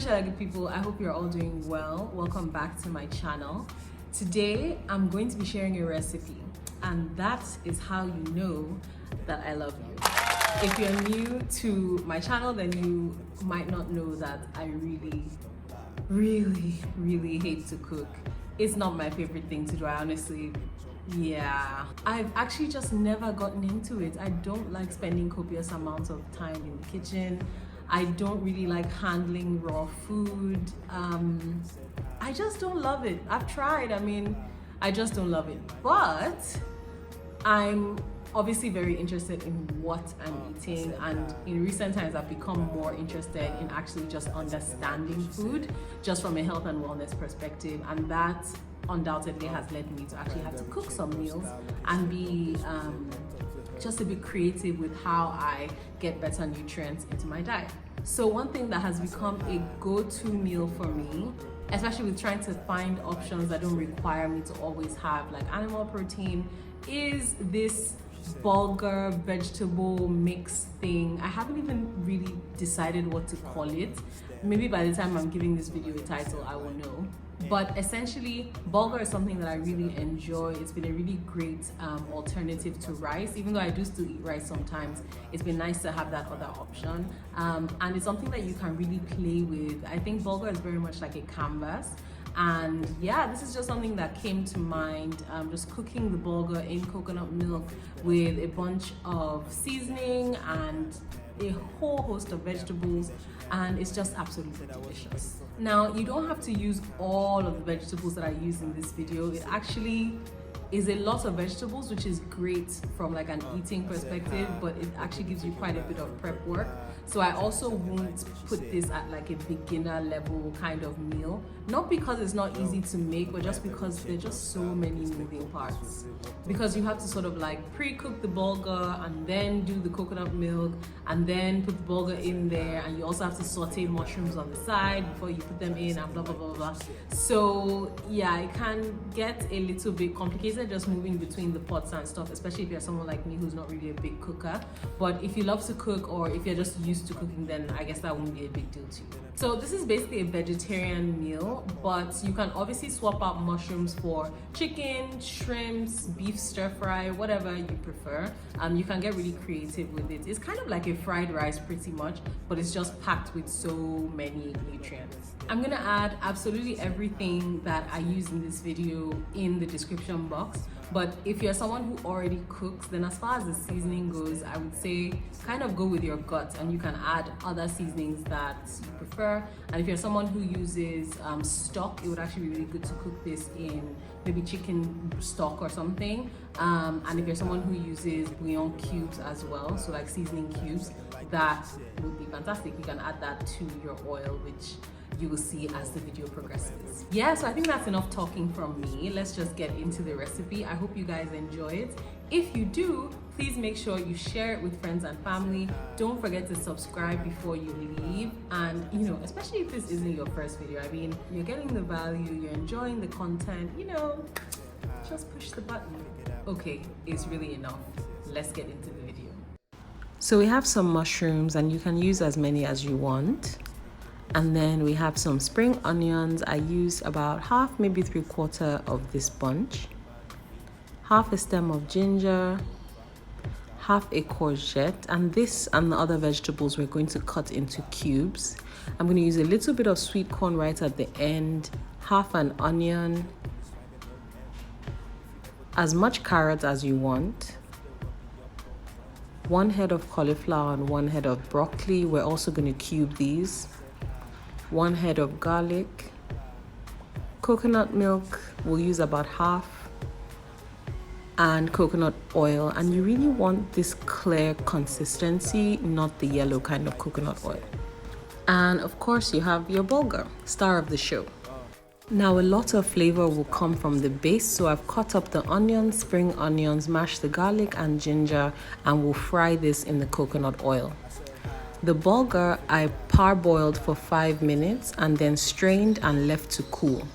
Hello good people, I hope you're all doing well. Welcome back to my channel. Today I'm going to be sharing a recipe, and that is how you know that I love you. If you're new to my channel, then you might not know that I really hate to cook. It's not my favorite thing to do. I honestly, I've actually just never gotten into it. I don't like spending copious amounts of time in the kitchen. I don't really like handling raw food. I just don't love it. I've tried, I just don't love it. But I'm obviously very interested in what I'm eating, and in recent times I've become more interested in actually just understanding food just from a health and wellness perspective, and that undoubtedly has led me to actually have to cook some meals and be just a bit creative with how I get better nutrients into my diet. So one thing that has become a go-to meal for me, especially with trying to find options that don't require me to always have like animal protein, is this bulgur vegetable mix thing. I haven't even really decided what to call it. Maybe by the time I'm giving this video a title, I will know. But essentially, bulgur is something that I really enjoy. It's been a really great alternative to rice. Even though I do still eat rice sometimes, it's been nice to have that other option. And it's something that you can really play with. I think bulgur is very much like a canvas. And yeah, this is just something that came to mind. Just cooking the bulgur in coconut milk with a bunch of seasoning and a whole host of vegetables, and it's just absolutely delicious. Now, you don't have to use all of the vegetables that I use in this video. It actually is a lot of vegetables, which is great from like an eating perspective, but it actually gives you quite a bit of prep work. So I also won't put this at like a beginner level kind of meal, not because it's not easy to make, but just because there are just so many moving parts. Because you have to sort of like pre-cook the bulgur and then do the coconut milk and then put the bulgur in there, and you also have to saute mushrooms on the side before you put them in, and blah blah blah blah. So yeah, it can get a little bit complicated just moving between the pots and stuff, especially if you're someone like me who's not really a big cooker. But if you love to cook, or if you're just used to cooking, then I guess that won't be a big deal to you. So this is basically a vegetarian meal, but you can obviously swap out mushrooms for chicken, shrimps, beef stir fry, whatever you prefer. You can get really creative with it. It's kind of like a fried rice pretty much, but it's just packed with so many nutrients. I'm gonna add absolutely everything that I use in this video in the description box. But if you're someone who already cooks, then as far as the seasoning goes, I would say kind of go with your gut, and you can add other seasonings that you prefer. And if you're someone who uses stock, it would actually be really good to cook this in maybe chicken stock or something. And if you're someone who uses bouillon cubes as well, so like seasoning cubes, that would be fantastic. You can add that to your oil, which you will see as the video progresses. Yeah, so I think that's enough talking from me. Let's just get into the recipe. I hope you guys enjoy it. If you do, please make sure you share it with friends and family. Don't forget to subscribe before you leave. And especially if this isn't your first video, you're getting the value, you're enjoying the content, just push the button. Okay, it's really enough. Let's get into the video. So we have some mushrooms, and you can use as many as you want. And then we have some spring onions. I used about half, maybe 3/4 of this bunch. Half a stem of ginger, half a courgette, and this and the other vegetables we're going to cut into cubes. I'm going to use a little bit of sweet corn right at the end, half an onion, as much carrot as you want, 1 head of cauliflower and 1 head of broccoli. We're also going to cube these. 1 head of garlic, coconut milk, we'll use about half, and coconut oil. And you really want this clear consistency, not the yellow kind of coconut oil. And of course you have your bulgur, star of the show. Now a lot of flavor will come from the base, so I've cut up the onions, spring onions, mashed the garlic and ginger, and we'll fry this in the coconut oil. The bulgur I parboiled for 5 minutes and then strained and left to cool.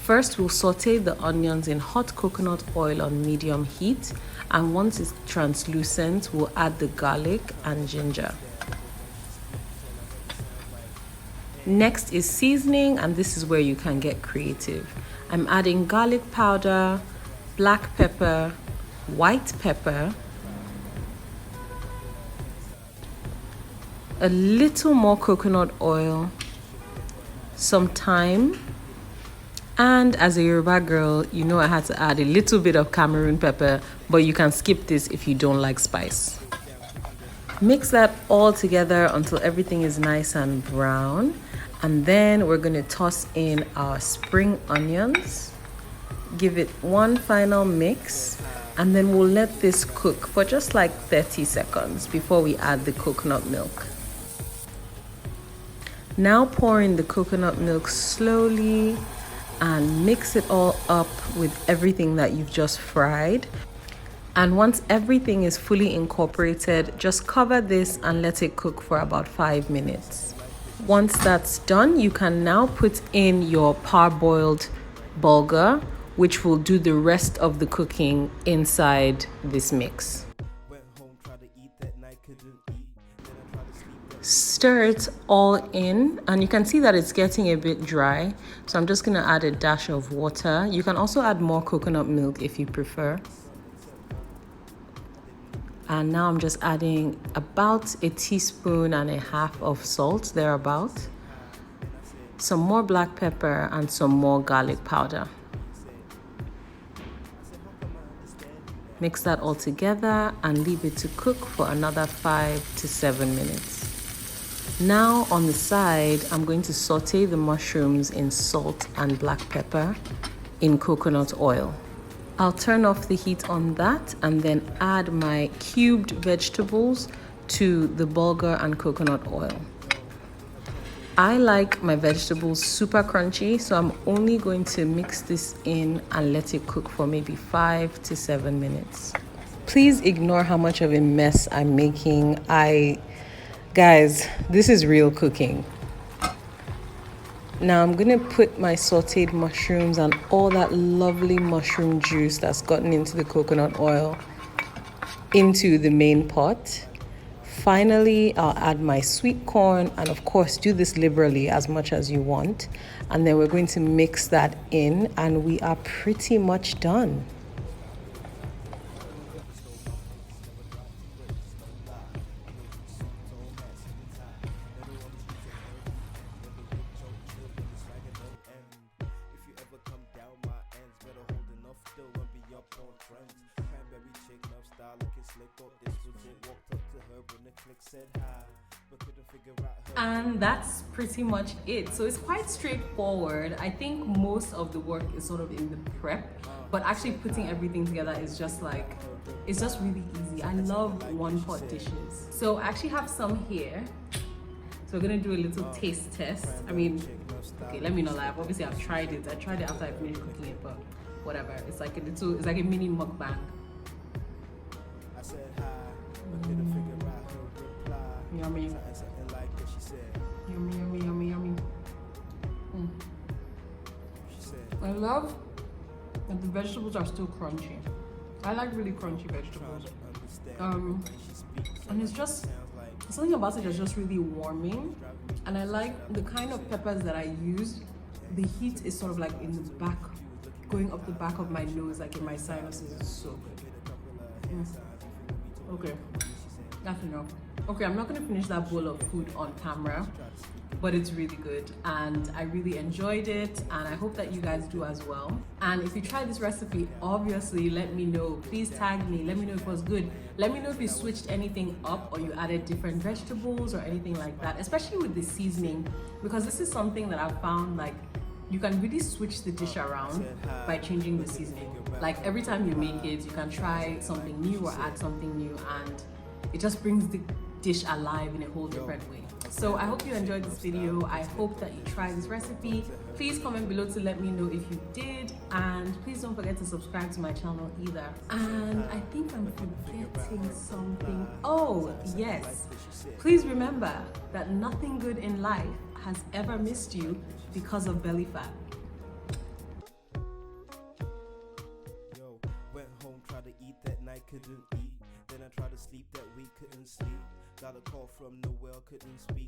First, we'll saute the onions in hot coconut oil on medium heat, and once it's translucent, we'll add the garlic and ginger. Next is seasoning, and this is where you can get creative. I'm adding garlic powder, black pepper, white pepper, a little more coconut oil, some thyme, and as a Yoruba girl, you know I had to add a little bit of Cameroon pepper, but you can skip this if you don't like spice. Mix that all together until everything is nice and brown, and then we're going to toss in our spring onions, give it one final mix, and then we'll let this cook for just like 30 seconds before we add the coconut milk. Now pour in the coconut milk slowly and mix it all up with everything that you've just fried. And once everything is fully incorporated, just cover this and let it cook for about 5 minutes. Once that's done, you can now put in your parboiled bulgur, which will do the rest of the cooking inside this mix. Stir it all in, and you can see that it's getting a bit dry, so I'm just going to add a dash of water. You can also add more coconut milk if you prefer. And now I'm just adding about 1.5 teaspoons of salt, thereabout, some more black pepper, and some more garlic powder. Mix that all together and leave it to cook for another 5 to 7 minutes. Now on the side, I'm going to saute the mushrooms in salt and black pepper in coconut oil. I'll turn off the heat on that and then add my cubed vegetables to the bulgur and coconut oil. I like my vegetables super crunchy, so I'm only going to mix this in and let it cook for maybe 5 to 7 minutes. Please ignore how much of a mess I'm making. Guys, this is real cooking. Now I'm going to put my sauteed mushrooms and all that lovely mushroom juice that's gotten into the coconut oil into the main pot. Finally, I'll add my sweet corn, and of course do this liberally as much as you want. And then we're going to mix that in and we are pretty much done. And that's pretty much it. So it's quite straightforward. I think most of the work is sort of in the prep, but actually putting everything together is just like, it's just really easy. I love one pot dishes. So I actually have some here. So we're gonna do a little taste test. I mean, okay, let me not lie. Obviously I've tried it. I tried it after I finished cooking it, but whatever. It's like a mini mukbang. Yummy. Yummy, yummy, yummy. I love that the vegetables are still crunchy. I like really crunchy vegetables. And it's just something about it that's just really warming. And I like the kind of peppers that I use. The heat is sort of like in the back, going up the back of my nose, like in my sinuses. It's so good. Okay, that's enough. Okay, I'm not gonna finish that bowl of food on camera, but it's really good and I really enjoyed it, and I hope that you guys do as well. And if you try this recipe, obviously let me know. Please tag me, let me know if it was good. Let me know if you switched anything up or you added different vegetables or anything like that, especially with the seasoning, because this is something that I've found, like, you can really switch the dish around by changing the seasoning. Like every time you make it, you can try something new or add something new, and it just brings the dish alive in a whole different way. So I hope you enjoyed this video. I hope that you try this recipe. Please comment below to let me know if you did, and please don't forget to subscribe to my channel either. And I think I'm forgetting something. Oh yes, please remember that nothing good in life has ever missed you because of belly fat. Went home, tried to eat that night, couldn't eat. Then I tried to sleep that week, couldn't sleep. Got a call from the well, couldn't speak.